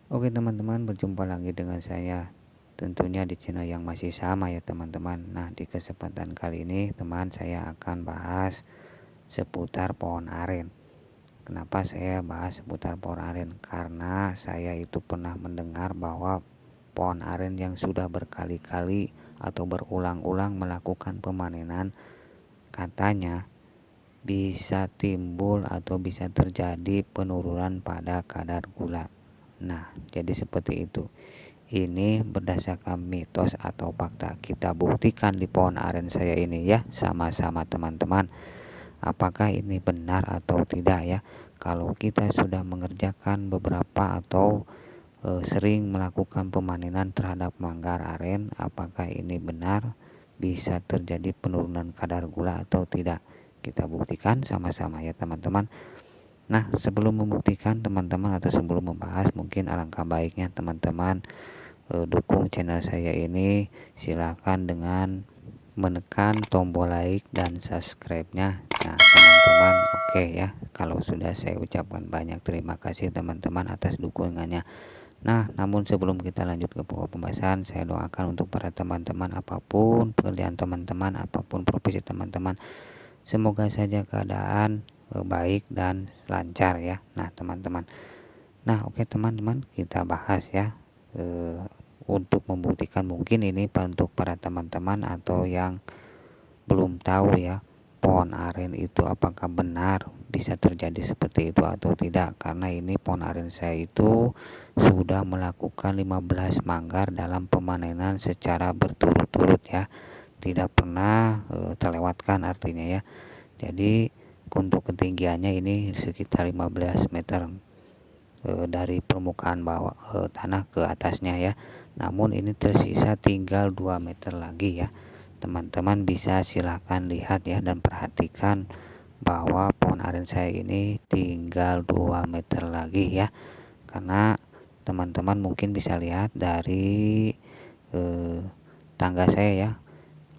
Oke teman-teman, berjumpa lagi dengan saya tentunya di channel yang masih sama ya teman-teman. Nah, di kesempatan kali ini teman saya akan bahas seputar pohon aren. Kenapa saya bahas seputar pohon aren? Karena saya itu pernah mendengar bahwa pohon aren yang sudah berkali-kali atau berulang-ulang melakukan pemanenan, katanya bisa timbul atau bisa terjadi penurunan pada kadar gula. Nah, jadi seperti itu. Ini berdasarkan mitos atau fakta. Kita buktikan di pohon aren saya ini ya, sama-sama teman-teman. Apakah ini benar atau tidak ya? Kalau kita sudah mengerjakan beberapa atau sering melakukan pemanenan terhadap manggar aren, apakah ini benar bisa terjadi penurunan kadar gula atau tidak? Kita buktikan sama-sama ya teman-teman. Nah, sebelum membuktikan teman-teman atau sebelum membahas, mungkin alangkah baiknya teman-teman dukung channel saya ini. Silahkan dengan menekan tombol like dan subscribe-nya. Nah teman-teman, oke ya. Kalau sudah, saya ucapkan banyak terima kasih teman-teman atas dukungannya. Nah, namun sebelum kita lanjut ke pokok pembahasan, saya doakan untuk para teman-teman, apapun pekerjaan teman-teman, apapun profesi teman-teman, semoga saja keadaan baik dan lancar ya. Nah teman-teman, nah oke teman-teman, kita bahas ya. Untuk membuktikan, mungkin ini untuk para teman-teman atau yang belum tahu ya, pohon aren itu apakah benar bisa terjadi seperti itu atau tidak. Karena ini pohon aren saya itu sudah melakukan 15 manggar dalam pemanenan secara berturut-turut ya, tidak pernah terlewatkan artinya ya. Jadi untuk ketinggiannya ini sekitar 15 meter dari permukaan bawah tanah ke atasnya ya. Namun ini tersisa tinggal 2 meter lagi ya. Teman-teman bisa silahkan lihat ya dan perhatikan bahwa pohon aren saya ini tinggal 2 meter lagi ya. Karena teman-teman mungkin bisa lihat dari tangga saya ya,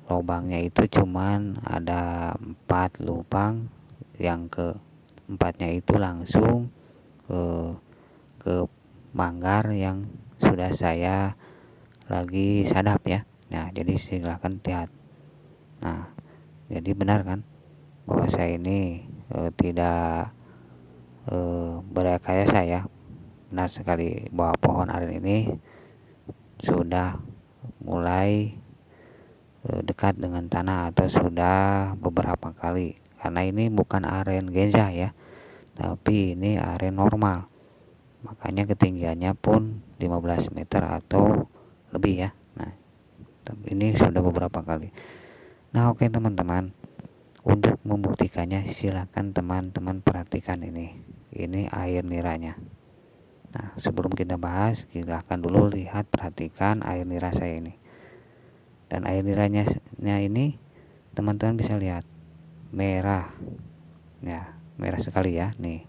lubangnya itu cuman ada 4 lubang, yang keempatnya itu langsung ke manggar yang sudah saya lagi sadap ya. Nah jadi silahkan lihat. Nah jadi benar kan bahwa saya ini tidak berrekayasa ya. Benar sekali bahwa pohon aren ini sudah mulai dekat dengan tanah atau sudah beberapa kali. Karena ini bukan aren genza ya, tapi ini aren normal. Makanya ketinggiannya pun 15 meter atau lebih ya. Nah ini sudah beberapa kali. Nah oke teman-teman, untuk membuktikannya silakan teman-teman perhatikan ini air niranya. Nah sebelum kita bahas, silahkan dulu lihat, perhatikan air nira saya ini. Dan air niranya ini teman-teman bisa lihat merah ya, merah sekali ya nih.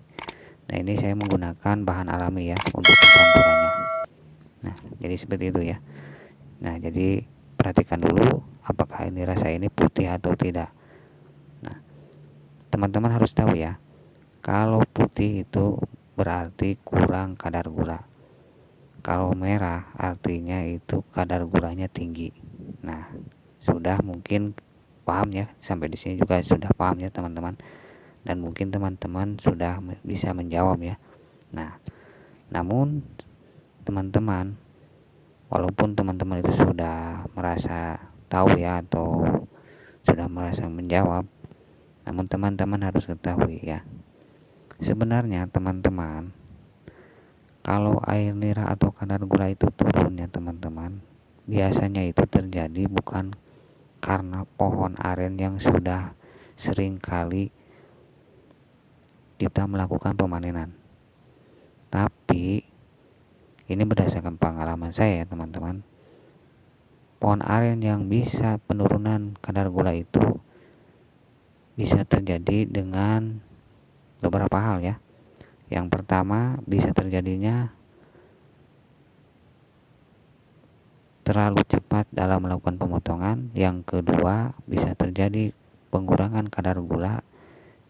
Nah ini saya menggunakan bahan alami ya untuk campurannya. Nah jadi seperti itu ya. Nah jadi perhatikan dulu apakah ini rasa ini putih atau tidak. Nah teman-teman harus tahu ya, kalau putih itu berarti kurang kadar gula. Kalau merah artinya itu kadar gulanya tinggi. Nah sudah mungkin paham ya, sampai di sini juga sudah paham ya teman-teman. Dan mungkin teman-teman sudah bisa menjawab ya. Nah namun teman-teman, walaupun teman-teman itu sudah merasa tahu ya atau sudah merasa menjawab, namun teman-teman harus ketahui ya, sebenarnya teman-teman, kalau air nira atau kadar gula itu turun ya teman-teman, biasanya itu terjadi bukan karena pohon aren yang sudah sering kali kita melakukan pemanenan, tapi ini berdasarkan pengalaman saya ya teman-teman. Pohon aren yang bisa penurunan kadar gula itu bisa terjadi dengan beberapa hal ya. Yang pertama, bisa terjadinya terlalu cepat dalam melakukan pemotongan. Yang kedua, bisa terjadi pengurangan kadar gula,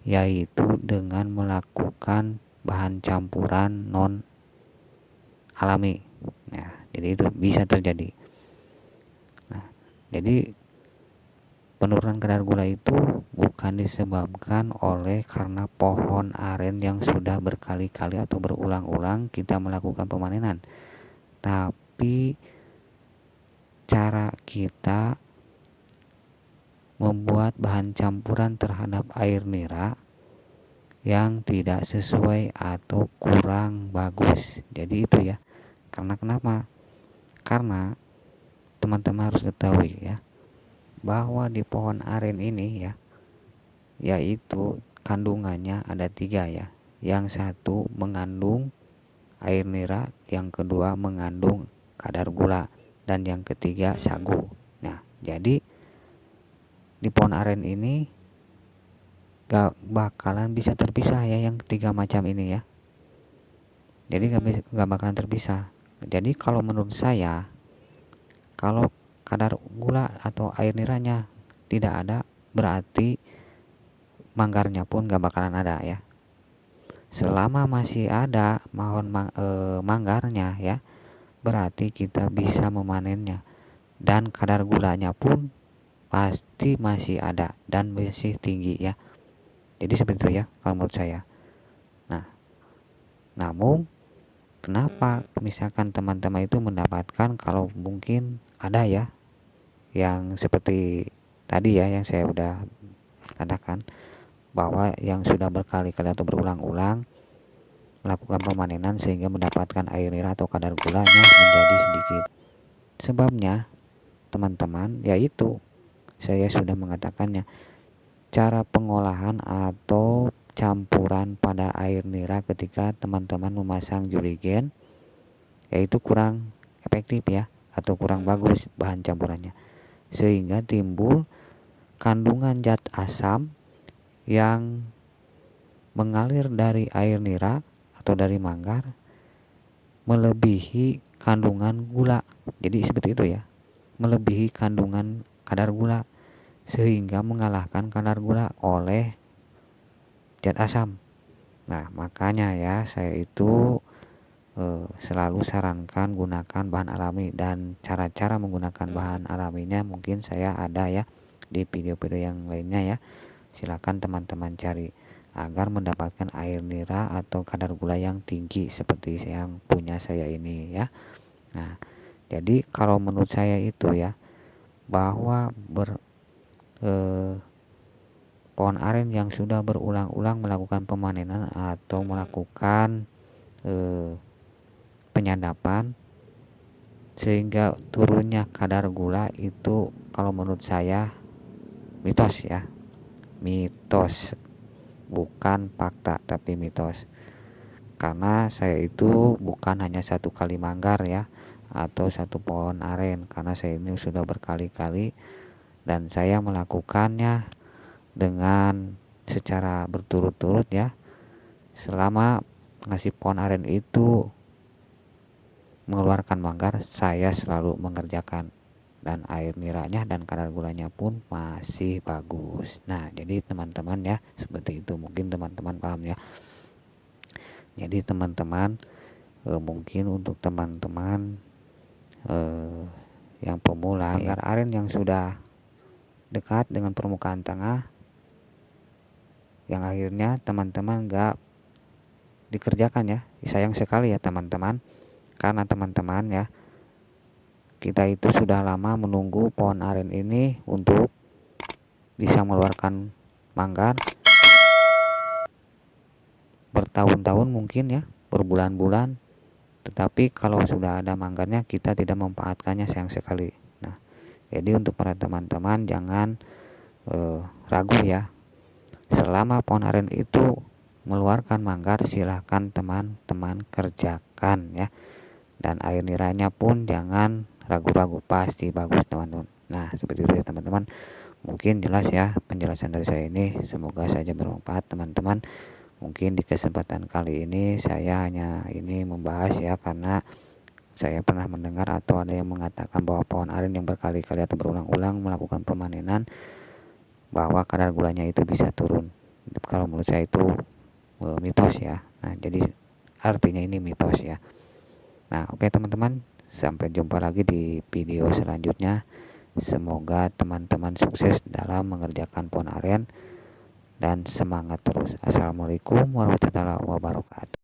yaitu dengan melakukan bahan campuran non alami. Nah, jadi itu bisa terjadi. Nah, jadi penurunan kadar gula itu bukan disebabkan oleh karena pohon aren yang sudah berkali-kali atau berulang-ulang kita melakukan pemanenan, tapi cara kita membuat bahan campuran terhadap air nira yang tidak sesuai atau kurang bagus. Jadi itu ya. Karena kenapa? Karena teman-teman harus ketahui ya, bahwa di pohon aren ini ya, yaitu kandungannya ada 3 ya. Yang satu mengandung air nira, yang kedua mengandung kadar gula, dan yang ketiga sagu. Nah, jadi di pohon aren ini gak bakalan bisa terpisah ya yang ketiga macam ini ya. Jadi gak bakalan terpisah. Jadi kalau menurut saya, kalau kadar gula atau air niranya tidak ada, berarti manggarnya pun gak bakalan ada ya. Selama masih ada manggarnya ya, berarti kita bisa memanennya, dan kadar gulanya pun pasti masih ada dan masih tinggi ya. Jadi seperti itu ya kalau menurut saya. Nah, namun kenapa misalkan teman-teman itu mendapatkan, kalau mungkin ada ya yang seperti tadi ya yang saya udah katakan, bahwa yang sudah berkali-kali atau berulang-ulang melakukan pemanenan sehingga mendapatkan air nira atau kadar gulanya menjadi sedikit. Sebabnya teman-teman yaitu saya sudah mengatakannya, cara pengolahan atau campuran pada air nira ketika teman-teman memasang jurigen yaitu kurang efektif ya, atau kurang bagus bahan campurannya, sehingga timbul kandungan zat asam yang mengalir dari air nira atau dari manggar melebihi kandungan gula. Jadi seperti itu ya, melebihi kandungan kadar gula sehingga mengalahkan kadar gula oleh zat asam. Nah, makanya ya saya itu selalu sarankan gunakan bahan alami, dan cara-cara menggunakan bahan alaminya mungkin saya ada ya di video-video yang lainnya ya. Silakan teman-teman cari agar mendapatkan air nira atau kadar gula yang tinggi seperti yang punya saya ini ya. Nah, jadi kalau menurut saya itu ya, bahwa pohon aren yang sudah berulang-ulang melakukan pemanenan atau melakukan penyadapan sehingga turunnya kadar gula itu, kalau menurut saya mitos ya, mitos, bukan fakta tapi mitos. Karena saya itu bukan hanya satu kali manggar ya, atau satu pohon aren, karena saya ini sudah berkali-kali dan saya melakukannya dengan secara berturut-turut ya. Selama ngasih pohon aren itu mengeluarkan manggar, saya selalu mengerjakan, dan air niranya dan kadar gulanya pun masih bagus. Nah, jadi teman-teman ya, seperti itu, mungkin teman-teman paham ya. Jadi teman-teman mungkin untuk teman-teman yang pemula, manggar aren yang sudah dekat dengan permukaan tengah, yang akhirnya teman-teman gak dikerjakan ya, sayang sekali ya teman-teman. Karena teman-teman ya, kita itu sudah lama menunggu pohon aren ini untuk bisa mengeluarkan manggar, bertahun-tahun mungkin ya, berbulan-bulan, tetapi kalau sudah ada manggarnya kita tidak memanfaatkannya, sayang sekali. Nah, jadi untuk para teman-teman jangan ragu ya, selama pohon aren itu mengeluarkan manggar silahkan teman-teman kerjakan ya, dan air niranya pun jangan ragu-ragu, pasti bagus teman-teman. Nah, seperti itu ya teman-teman, mungkin jelas ya penjelasan dari saya ini, semoga saja bermanfaat teman-teman. Mungkin di kesempatan kali ini saya hanya ini membahas ya, karena saya pernah mendengar atau ada yang mengatakan bahwa pohon aren yang berkali-kali atau berulang-ulang melakukan pemanenan bahwa kadar gulanya itu bisa turun. Kalau menurut saya itu mitos ya. Nah, jadi artinya ini mitos ya. Nah, oke teman-teman, sampai jumpa lagi di video selanjutnya. Semoga teman-teman sukses dalam mengerjakan pohon aren dan semangat terus. Assalamualaikum warahmatullahi wabarakatuh.